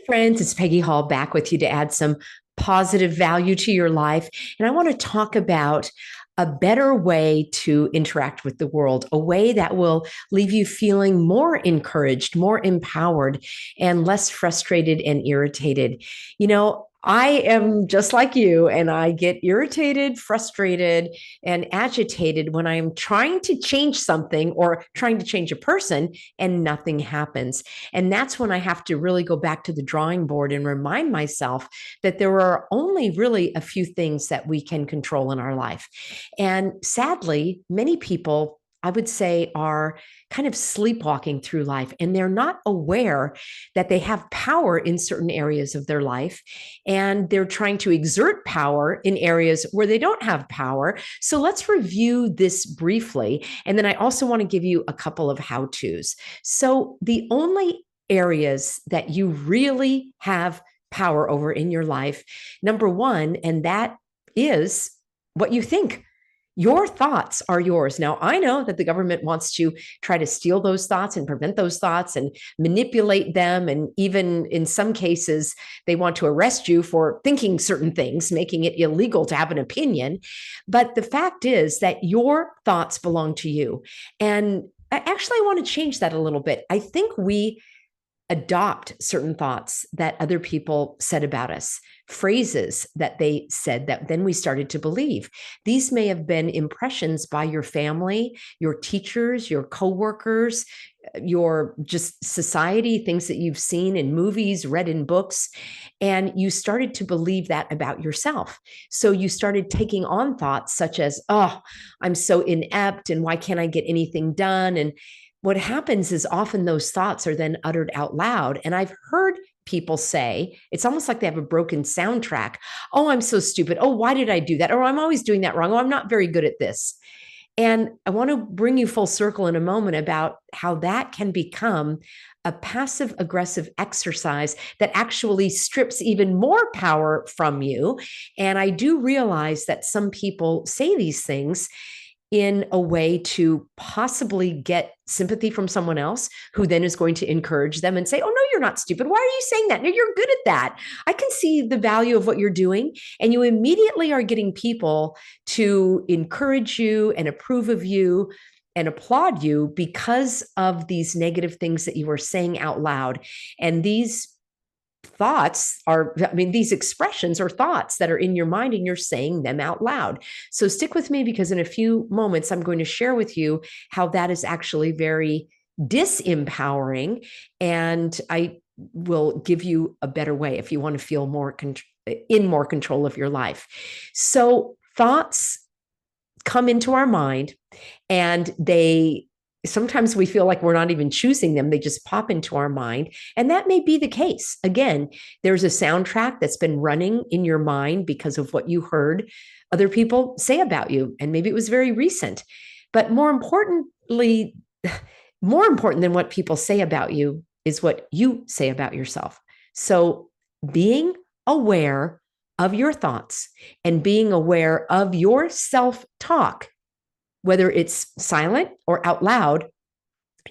Friends, it's Peggy Hall back with you to add some positive value to your life. And I want to talk about a better way to interact with the world, a way that will leave you feeling more encouraged, more empowered, and less frustrated and irritated. I am just like you, and I get irritated, frustrated, and agitated when I'm trying to change something or trying to change a person and nothing happens. And that's when I have to really go back to the drawing board and remind myself that there are only really a few things that we can control in our life. And sadly, many people, I would say, are kind of sleepwalking through life, and they're not aware that they have power in certain areas of their life, and they're trying to exert power in areas where they don't have power. So let's review this briefly, and then I also want to give you a couple of how-tos. So the only areas that you really have power over in your life, number one, and that is what you think. Your thoughts are yours. Now, I know that the government wants to try to steal those thoughts and prevent those thoughts and manipulate them. And even in some cases, they want to arrest you for thinking certain things, making it illegal to have an opinion. But the fact is that your thoughts belong to you. And I want to change that a little bit. I think we adopt certain thoughts that other people said about us, phrases that they said that then we started to believe. These may have been impressions by your family, your teachers, your coworkers, your just society, things that you've seen in movies, read in books, and you started to believe that about yourself. So you started taking on thoughts such as, oh, I'm so inept, and why can't I get anything done? And what happens is often those thoughts are then uttered out loud. And I've heard people say, it's almost like they have a broken soundtrack. Oh, I'm so stupid. Oh, why did I do that? Or I'm always doing that wrong. Oh, I'm not very good at this. And I want to bring you full circle in a moment about how that can become a passive aggressive exercise that actually strips even more power from you. And I do realize that some people say these things in a way to possibly get sympathy from someone else who then is going to encourage them and say, oh, no, you're not stupid. Why are you saying that? No, you're good at that. I can see the value of what you're doing. And you immediately are getting people to encourage you and approve of you and applaud you because of these negative things that you are saying out loud. And these thoughts are, these expressions are thoughts that are in your mind and you're saying them out loud. So stick with me, because in a few moments, I'm going to share with you how that is actually very disempowering. And I will give you a better way if you want to feel more in more control of your life. So thoughts come into our mind, and sometimes we feel like we're not even choosing them. They just pop into our mind. And that may be the case. Again, there's a soundtrack that's been running in your mind because of what you heard other people say about you. And maybe it was very recent. But more importantly, more important than what people say about you is what you say about yourself. So being aware of your thoughts and being aware of your self-talk, whether it's silent or out loud,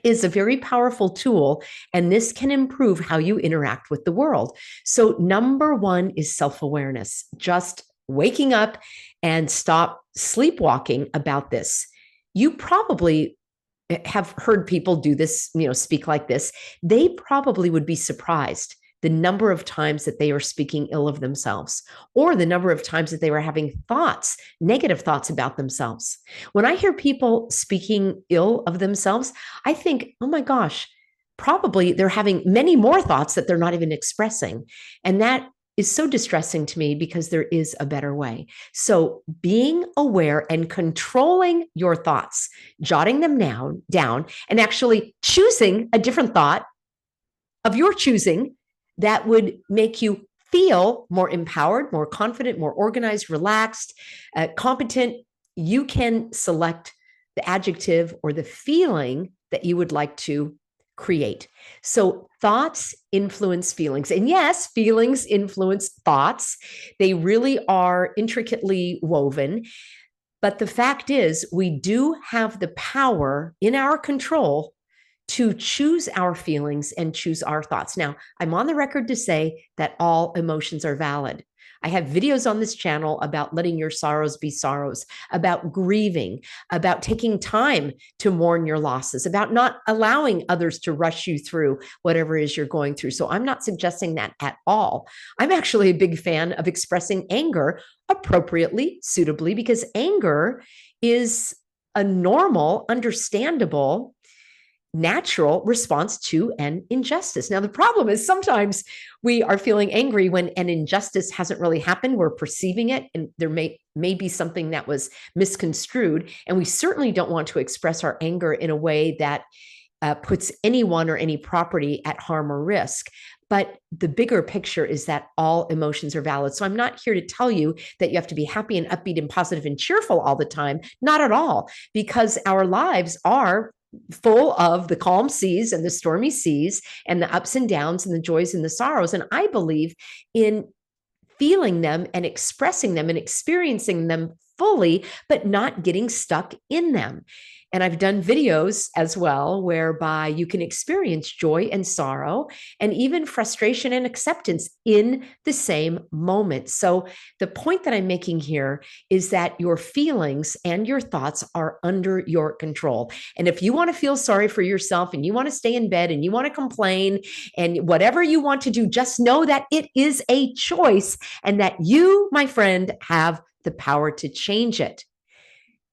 is a very powerful tool. And this can improve how you interact with the world. So number one is self-awareness, just waking up and stop sleepwalking about this. You probably have heard people do this, speak like this. They probably would be surprised the number of times that they are speaking ill of themselves, or the number of times that they were having thoughts, negative thoughts about themselves. When I hear people speaking ill of themselves, I think, oh my gosh, probably they're having many more thoughts that they're not even expressing. And that is so distressing to me, because there is a better way. So being aware and controlling your thoughts, jotting them down, and actually choosing a different thought of your choosing that would make you feel more empowered, more confident, more organized, relaxed, competent. You can select the adjective or the feeling that you would like to create. So thoughts influence feelings. And yes, feelings influence thoughts. They really are intricately woven. But the fact is, we do have the power in our control to choose our feelings and choose our thoughts. Now, I'm on the record to say that all emotions are valid. I have videos on this channel about letting your sorrows be sorrows, about grieving, about taking time to mourn your losses, about not allowing others to rush you through whatever it is you're going through. So I'm not suggesting that at all. I'm actually a big fan of expressing anger appropriately, suitably, because anger is a normal, understandable, natural response to an injustice. Now, the problem is sometimes we are feeling angry when an injustice hasn't really happened. We're perceiving it, and there may be something that was misconstrued. And we certainly don't want to express our anger in a way that puts anyone or any property at harm or risk. But the bigger picture is that all emotions are valid. So I'm not here to tell you that you have to be happy and upbeat and positive and cheerful all the time. Not at all, because our lives are full of the calm seas and the stormy seas and the ups and downs and the joys and the sorrows. And I believe in feeling them and expressing them and experiencing them fully, but not getting stuck in them. And I've done videos as well whereby you can experience joy and sorrow and even frustration and acceptance in the same moment. So the point that I'm making here is that your feelings and your thoughts are under your control. And if you want to feel sorry for yourself and you want to stay in bed and you want to complain and whatever you want to do, just know that it is a choice and that you, my friend, have the power to change it.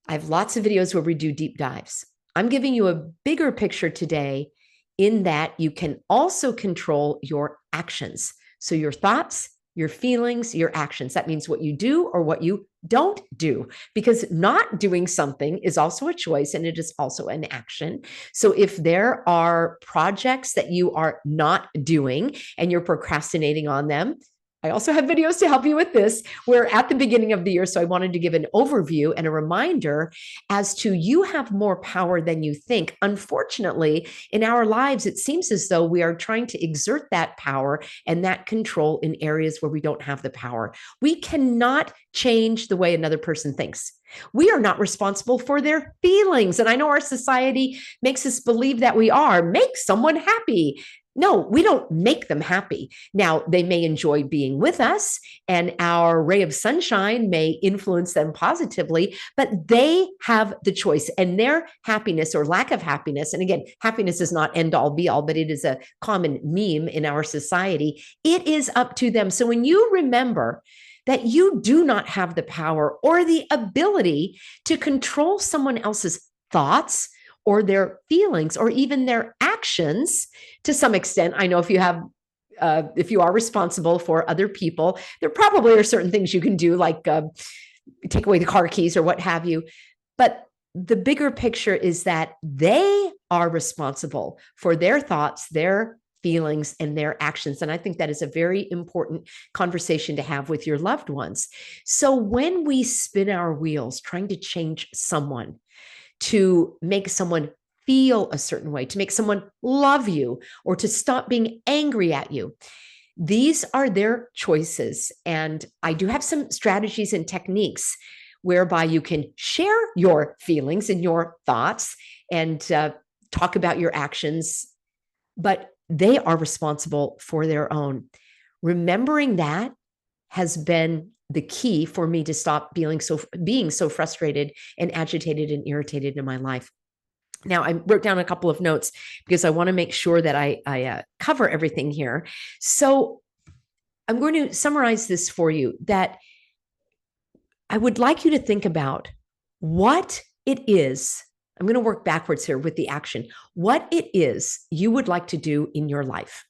I have lots of videos where we do deep dives. I'm giving you a bigger picture today in that you can also control your actions. So your thoughts, your feelings, your actions. That means what you do or what you don't do, because not doing something is also a choice and it is also an action. So if there are projects that you are not doing and you're procrastinating on them, I also have videos to help you with this. We're at the beginning of the year, so I wanted to give an overview and a reminder as to you have more power than you think. Unfortunately, in our lives, it seems as though we are trying to exert that power and that control in areas where we don't have the power. We cannot change the way another person thinks. We are not responsible for their feelings. And I know our society makes us believe that we are. Make someone happy. No, we don't make them happy. Now, they may enjoy being with us, and our ray of sunshine may influence them positively, but they have the choice, and their happiness or lack of happiness, and again, happiness is not end all be all, but it is a common meme in our society. It is up to them. So when you remember that you do not have the power or the ability to control someone else's thoughts or their feelings or even their actions to some extent. I know if you are responsible for other people, there probably are certain things you can do, like take away the car keys or what have you. But the bigger picture is that they are responsible for their thoughts, their feelings, and their actions. And I think that is a very important conversation to have with your loved ones. So when we spin our wheels trying to change someone, to make someone feel a certain way, to make someone love you, or to stop being angry at you, these are their choices. And I do have some strategies and techniques whereby you can share your feelings and your thoughts and talk about your actions, but they are responsible for their own. Remembering that has been the key for me to stop being so frustrated and agitated and irritated in my life. Now, I wrote down a couple of notes because I want to make sure that I cover everything here. So I'm going to summarize this for you, that I would like you to think about what it is. I'm going to work backwards here with the action. What it is you would like to do in your life.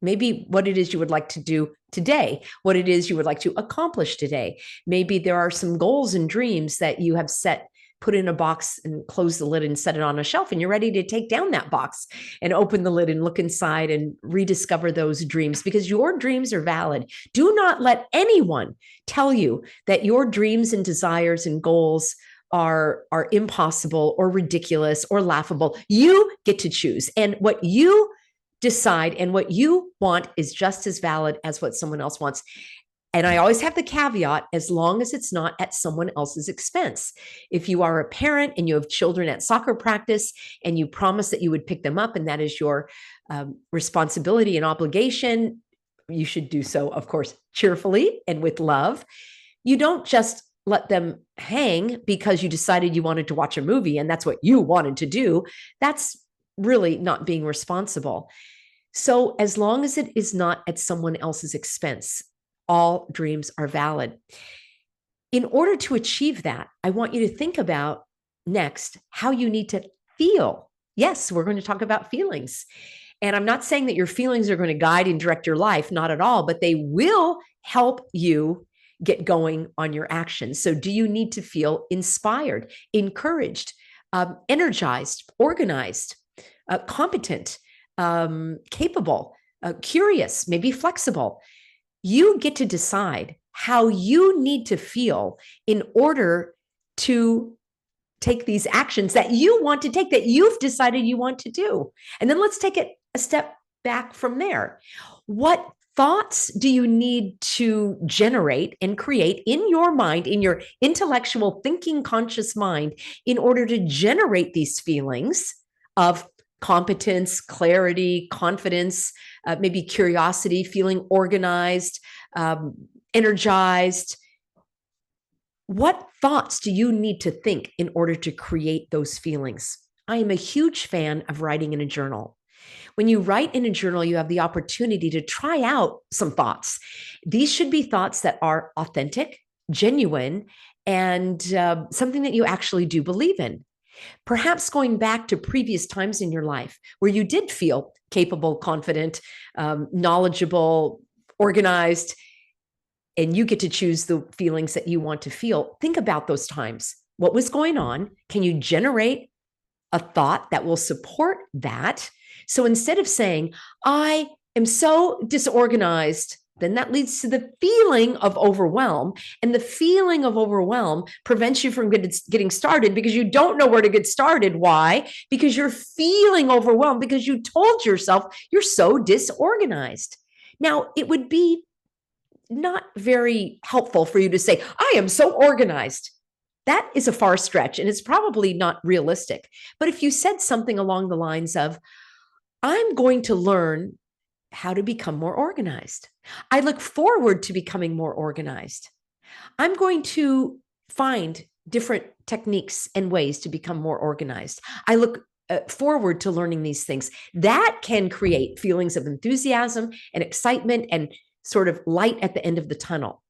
Maybe what it is you would like to do today, what it is you would like to accomplish today. Maybe there are some goals and dreams that you have set, put in a box and close the lid and set it on a shelf, and you're ready to take down that box and open the lid and look inside and rediscover those dreams, because your dreams are valid. Do not let anyone tell you that your dreams and desires and goals are impossible or ridiculous or laughable. You get to choose. And what you decide and what you want is just as valid as what someone else wants. And I always have the caveat, as long as it's not at someone else's expense. If you are a parent and you have children at soccer practice and you promise that you would pick them up and that is your responsibility and obligation, you should do so, of course, cheerfully and with love. You don't just let them hang because you decided you wanted to watch a movie and that's what you wanted to do. That's really not being responsible. So as long as it is not at someone else's expense, all dreams are valid. In order to achieve that, I want you to think about next how you need to feel. Yes, we're going to talk about feelings. And I'm not saying that your feelings are going to guide and direct your life, not at all, but they will help you get going on your actions. So do you need to feel inspired, encouraged, energized, organized, competent, capable, curious, maybe flexible? You get to decide how you need to feel in order to take these actions that you want to take, that you've decided you want to do. And then let's take it a step back from there. What thoughts do you need to generate and create in your mind, in your intellectual thinking conscious mind, in order to generate these feelings of competence, clarity, confidence, maybe curiosity, feeling organized, energized? What thoughts do you need to think in order to create those feelings? I am a huge fan of writing in a journal. When you write in a journal, you have the opportunity to try out some thoughts. These should be thoughts that are authentic, genuine, and something that you actually do believe in. Perhaps going back to previous times in your life where you did feel capable, confident, knowledgeable, organized, and you get to choose the feelings that you want to feel. Think about those times. What was going on? Can you generate a thought that will support that? So instead of saying, I am so disorganized, then that leads to the feeling of overwhelm. And the feeling of overwhelm prevents you from getting started because you don't know where to get started. Why? Because you're feeling overwhelmed because you told yourself you're so disorganized. Now, it would be not very helpful for you to say, I am so organized. That is a far stretch and it's probably not realistic. But if you said something along the lines of, I'm going to learn how to become more organized. I look forward to becoming more organized. I'm going to find different techniques and ways to become more organized. I look forward to learning these things. That can create feelings of enthusiasm and excitement and sort of light at the end of the tunnel.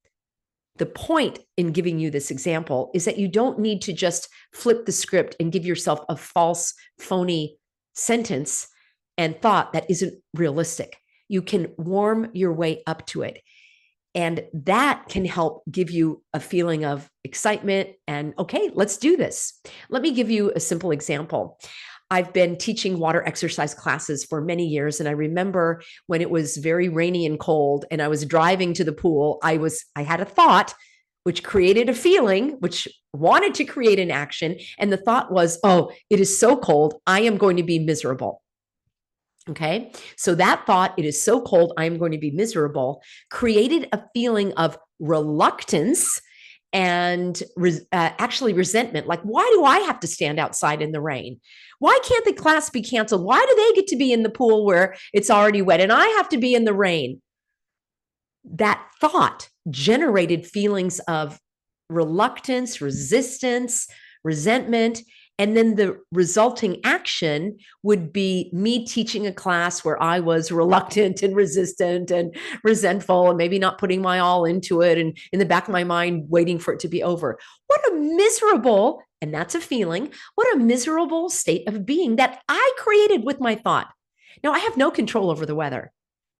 The point in giving you this example is that you don't need to just flip the script and give yourself a false, phony sentence and thought that isn't realistic. You can warm your way up to it. And that can help give you a feeling of excitement and, okay, let's do this. Let me give you a simple example. I've been teaching water exercise classes for many years. And I remember when it was very rainy and cold and I was driving to the pool, I had a thought which created a feeling, which wanted to create an action. And the thought was, oh, it is so cold, I am going to be miserable. Okay. So that thought, it is so cold, I am going to be miserable, created a feeling of reluctance and actually resentment. Like, why do I have to stand outside in the rain? Why can't the class be canceled? Why do they get to be in the pool where it's already wet and I have to be in the rain? That thought generated feelings of reluctance, resistance, resentment. And then the resulting action would be me teaching a class where I was reluctant and resistant and resentful and maybe not putting my all into it. And in the back of my mind, waiting for it to be over. What a miserable, and that's a feeling, what a miserable state of being that I created with my thought. Now, I have no control over the weather.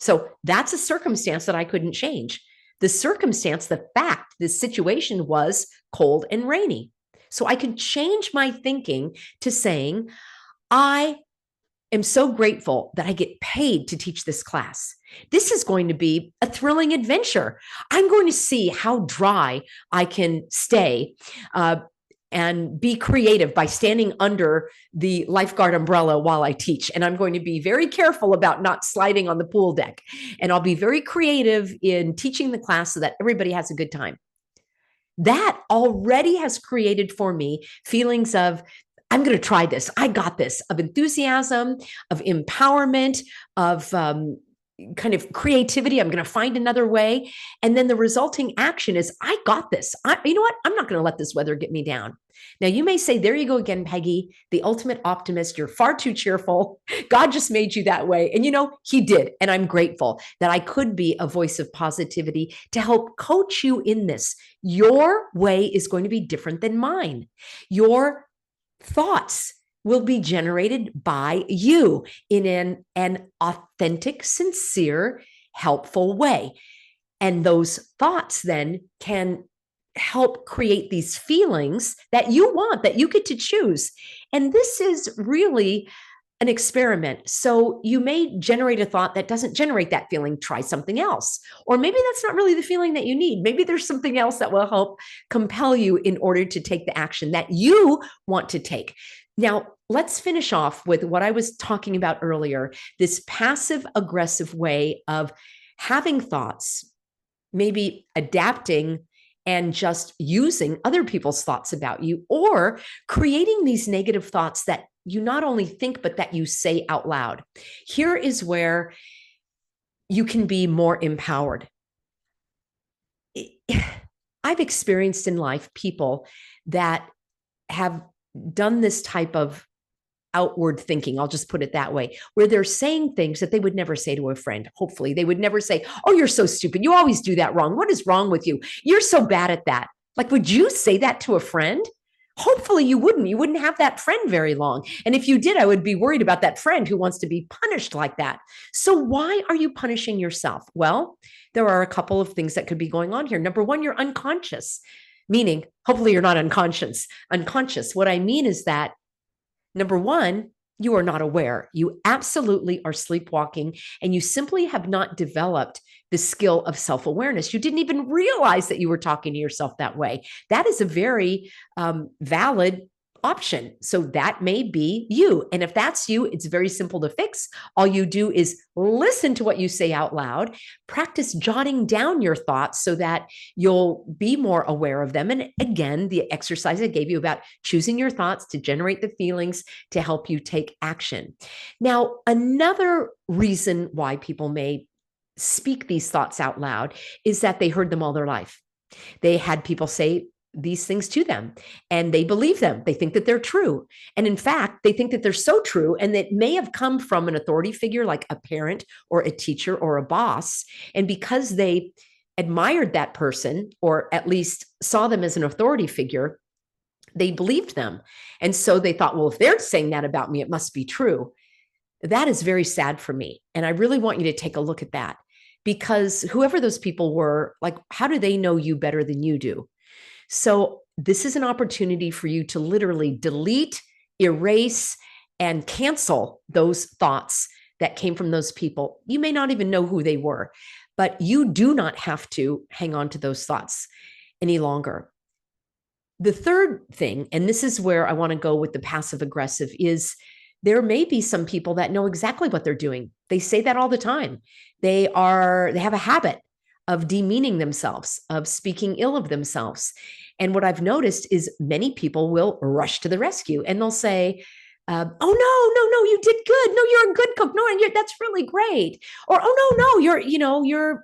So that's a circumstance that I couldn't change. The circumstance, the fact, the situation was cold and rainy. So I could change my thinking to saying, I am so grateful that I get paid to teach this class. This is going to be a thrilling adventure. I'm going to see how dry I can stay and be creative by standing under the lifeguard umbrella while I teach. And I'm going to be very careful about not sliding on the pool deck. And I'll be very creative in teaching the class so that everybody has a good time. That already has created for me feelings of, I'm going to try this. I got this, of enthusiasm, of empowerment, of kind of creativity. I'm going to find another way. And then the resulting action is, I got this. You know what? I'm not going to let this weather get me down. Now, you may say, there you go again, Peggy, the ultimate optimist. You're far too cheerful. God just made you that way. And, you know, he did. And I'm grateful that I could be a voice of positivity to help coach you in this. Your way is going to be different than mine. Your thoughts will be generated by you in an authentic, sincere, helpful way. And those thoughts then can help create these feelings that you want, that you get to choose. And this is really an experiment. So you may generate a thought that doesn't generate that feeling. Try something else. Or maybe that's not really the feeling that you need. Maybe there's something else that will help compel you in order to take the action that you want to take. Now, let's finish off with what I was talking about earlier, this passive aggressive way of having thoughts, maybe adapting and just using other people's thoughts about you, or creating these negative thoughts that you not only think, but that you say out loud. Here is where you can be more empowered. I've experienced in life people that have done this type of outward thinking, I'll just put it that way, where they're saying things that they would never say to a friend. Hopefully, they would never say, oh, you're so stupid. You always do that wrong. What is wrong with you? You're so bad at that. Like, would you say that to a friend? Hopefully you wouldn't. You wouldn't have that friend very long. And if you did, I would be worried about that friend who wants to be punished like that. So why are you punishing yourself? Well, there are a couple of things that could be going on here. Number one, you're unconscious, meaning hopefully you're not unconscious. What I mean is that, number one, you are not aware. You absolutely are sleepwalking, and you simply have not developed the skill of self-awareness. You didn't even realize that you were talking to yourself that way. That is a very valid option. So that may be you. And if that's you, it's very simple to fix. All you do is listen to what you say out loud, practice jotting down your thoughts so that you'll be more aware of them. And again, the exercise I gave you about choosing your thoughts to generate the feelings to help you take action. Now, another reason why people may speak these thoughts out loud is that they heard them all their life. They had people say these things to them and they believe them. They think that they're true. And in fact, they think that they're so true and that may have come from an authority figure like a parent or a teacher or a boss. And because they admired that person or at least saw them as an authority figure, they believed them. And so they thought, well, if they're saying that about me, it must be true. That is very sad for me. And I really want you to take a look at that, because whoever those people were, like, how do they know you better than you do? So this is an opportunity for you to literally delete, erase, and cancel those thoughts that came from those people. You may not even know who they were, but you do not have to hang on to those thoughts any longer. The third thing, and this is where I want to go with the passive aggressive, is there may be some people that know exactly what they're doing. They say that all the time. They have a habit of demeaning themselves, of speaking ill of themselves. And what I've noticed is many people will rush to the rescue and they'll say, oh, no, you did good. No, you're a good cook. No, and that's really great. Or, oh, no,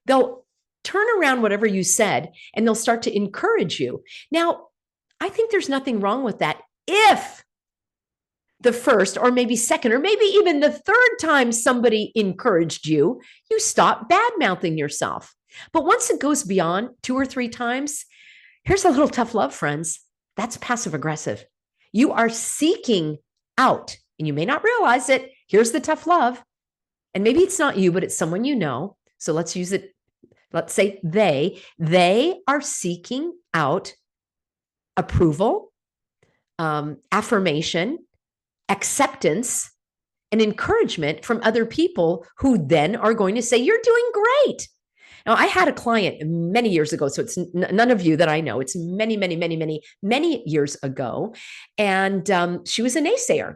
they'll turn around whatever you said and they'll start to encourage you. Now, I think there's nothing wrong with that if the first or maybe second or maybe even the third time somebody encouraged you, you stop bad-mouthing yourself. But once it goes beyond 2 or 3 times, here's a little tough love, friends. That's passive aggressive. You are seeking out, and you may not realize it. Here's the tough love. And maybe it's not you, but it's someone you know. So let's use it. Let's say they are seeking out approval, affirmation, acceptance, and encouragement from other people who then are going to say, you're doing great. Now, I had a client many years ago, so it's none of you that I know. It's many, many, many, many, many years ago. And she was a naysayer.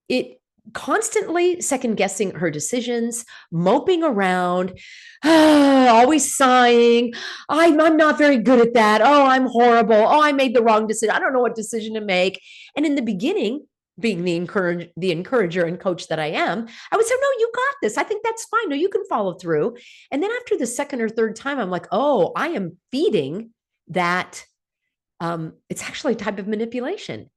It constantly second guessing her decisions, moping around, always sighing. I'm not very good at that. Oh, I'm horrible. Oh, I made the wrong decision. I don't know what decision to make. And in the beginning, being the encourager and coach that I am, I would say, no, you got this. I think that's fine. No, you can follow through. And then after the second or third time, I'm like, oh, I am feeding that. It's actually a type of manipulation.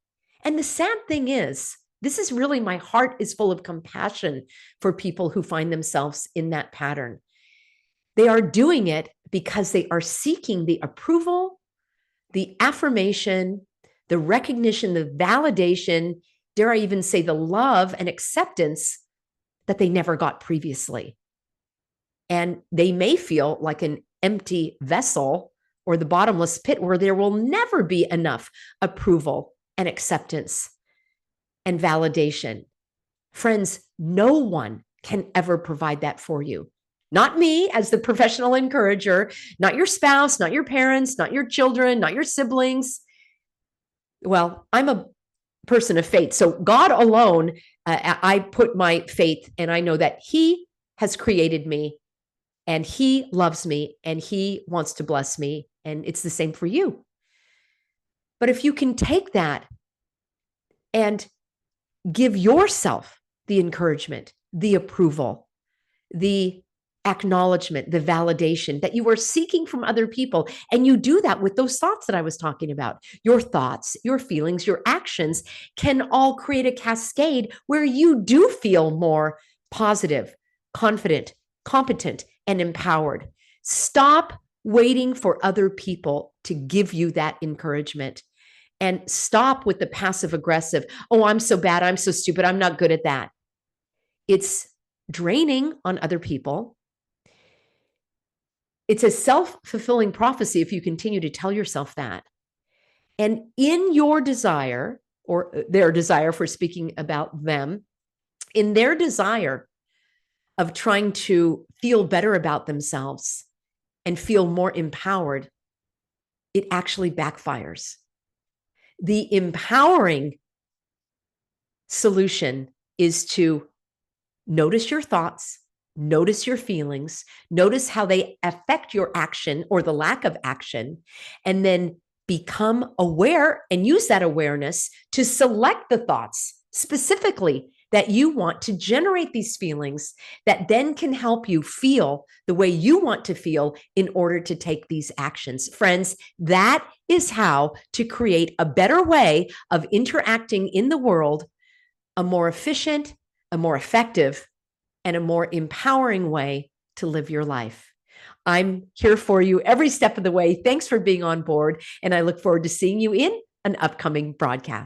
And the sad thing is, this is really, my heart is full of compassion for people who find themselves in that pattern. They are doing it because they are seeking the approval, the affirmation, the recognition, the validation, dare I even say the love and acceptance that they never got previously. And they may feel like an empty vessel or the bottomless pit where there will never be enough approval and acceptance and validation. Friends, no one can ever provide that for you. Not me as the professional encourager, not your spouse, not your parents, not your children, not your siblings. Well, I'm a person of faith. So God alone, I put my faith, and I know that He has created me and He loves me and He wants to bless me. And it's the same for you. But if you can take that and give yourself the encouragement, the approval, the acknowledgement, the validation that you are seeking from other people. And you do that with those thoughts that I was talking about. Your thoughts, your feelings, your actions can all create a cascade where you do feel more positive, confident, competent, and empowered. Stop waiting for other people to give you that encouragement. And stop with the passive aggressive. Oh, I'm so bad. I'm so stupid. I'm not good at that. It's draining on other people. It's a self-fulfilling prophecy if you continue to tell yourself that. And in your desire, or their desire, for speaking about them, in their desire of trying to feel better about themselves and feel more empowered, it actually backfires. The empowering solution is to notice your thoughts, notice your feelings, notice how they affect your action or the lack of action, and then become aware and use that awareness to select the thoughts specifically that you want to generate these feelings that then can help you feel the way you want to feel in order to take these actions. Friends, that is how to create a better way of interacting in the world, a more efficient, a more effective, and a more empowering way to live your life. I'm here for you every step of the way. Thanks for being on board, and I look forward to seeing you in an upcoming broadcast.